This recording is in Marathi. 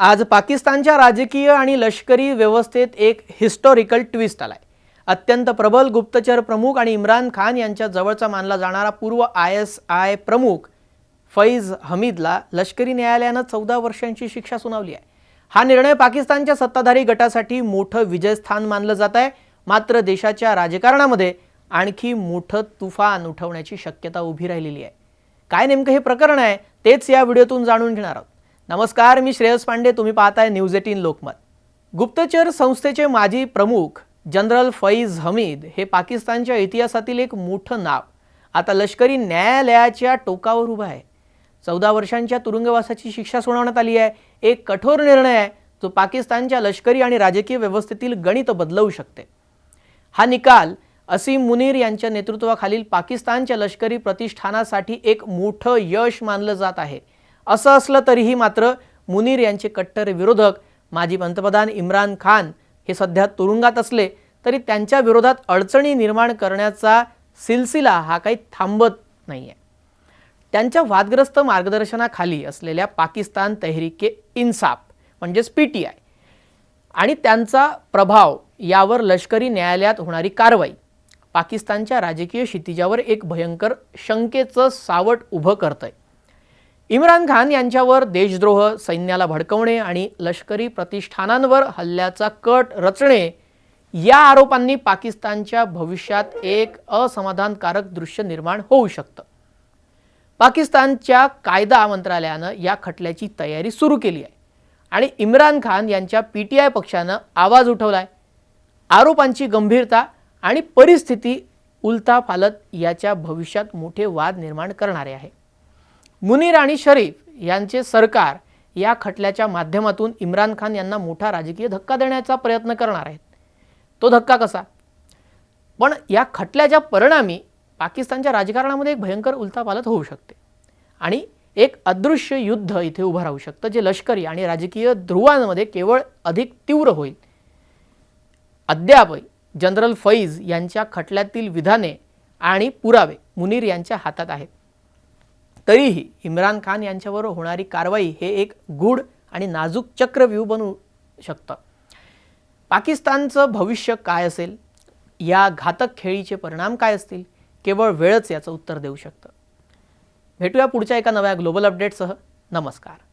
आज पाकिस्तानच्या राजकीय आणि लष्करी व्यवस्थेत एक हिस्टॉरिकल ट्विस्ट आलाय। अत्यंत प्रबल गुप्तचर प्रमुख आणि इम्रान खान यांच्या जवळचा मानला जाणारा पूर्व ISI प्रमुख फैज हमीदला लष्करी न्यायालयाने 14 वर्षांची शिक्षा सुनावली आहे। हा निर्णय पाकिस्तानच्या सत्ताधारी गटासाठी मोठं विजयस्थान मानलं जात आहे। मात्र देशाच्या राजकारणामध्ये आणखी मोठं तुफान उठवण्याची शक्यता उभी राहिलेली आहे। काय नेमकं हे प्रकरण आहे तेच या व्हिडिओतून जाणून घेणार आहोत। नमस्कार, मी श्रेयस पांडे, तुम्ही पाहताय न्यूज 18 लोकमत। गुप्तचर संस्थेचे माजी प्रमुख जनरल फैज हमीद हे पाकिस्तानच्या इतिहासातील एक मोठं नाव आता लष्करी न्यायालयाच्या टोकावर उभा आहे। 14 वर्षांच्या तुरुंगवासाची शिक्षा सुनावण्यात आली आहे। एक कठोर निर्णय आहे जो पाकिस्तानच्या लष्करी आणि राजकीय व्यवस्थेतील गणित बदलवू शकते। हा निकाल असीम मुनीर यांच्या नेतृत्वाखालील पाकिस्तानच्या लष्करी प्रतिष्ठानासाठी एक मोठं यश मानलं जात आहे। असं असलं तरीही मात्र मुनीर यांचे कट्टर विरोधक माजी पंतप्रधान इम्रान खान हे सध्या तुरुंगात असले तरी त्यांच्या विरोधात अडचणी निर्माण करण्याचा सिलसिला हा काही थांबत नाहीये। त्यांच्या वादग्रस्त मार्गदर्शनाखाली असलेल्या पाकिस्तान तहरीक-ए-इन्साफ म्हणजेच PTI आणि त्यांचा प्रभाव यावर लष्करी न्यायालयात होणारी कारवाई पाकिस्तानच्या राजकीय क्षितिजावर एक भयंकर शंकेचं सावट उभं करतंय। इम्रान खान यांच्यावर देशद्रोह, सैन्याला भडकवणे आणि लष्करी प्रतिष्ठानांवर हल्ल्याचा कट रचणे या आरोपांनी पाकिस्तानच्या भविष्यात एक असमाधानकारक दृश्य निर्माण होऊ शकतं। पाकिस्तानच्या कायदा मंत्रालयानं या खटल्याची तयारी सुरू केली आहे आणि इम्रान खान यांच्या PTI पक्षानं आवाज उठवलाय। आरोपांची गंभीरता आणि परिस्थिती उलथापालथ याच्या भविष्यात मोठे वाद निर्माण करणारे आहे। मुनीर आणि शरीफ यांचे सरकार या खटल्याच्या माध्यमातून इम्रान खान यांना मोठा राजकीय धक्का देण्याचा प्रयत्न करणार आहेत। तो धक्का कसा? पण या खटल्याच्या परिणामी पाकिस्तानच्या राजकारणामध्ये एक भयंकर उलथापालथ होऊ शकते आणि एक अदृश्य युद्ध इथे उभं राहू शकतं जे लष्करी आणि राजकीय ध्रुवांमध्ये केवळ अधिक तीव्र होईल। अद्याप जनरल फैज यांच्या खटल्यातील विधाने आणि पुरावे मुनीर यांच्या हातात आहेत। तरीही इम्रान खान यांच्यावर होणारी कारवाई हे एक गूढ आणि नाजूक चक्रव्यूह बनू शकतं। पाकिस्तानचं भविष्य काय असेल, या घातक खेळीचे परिणाम काय असतील, केवळ वेळच याचं उत्तर देऊ शकतं। भेटूया पुढच्या एका नव्या ग्लोबल अपडेटसह। नमस्कार।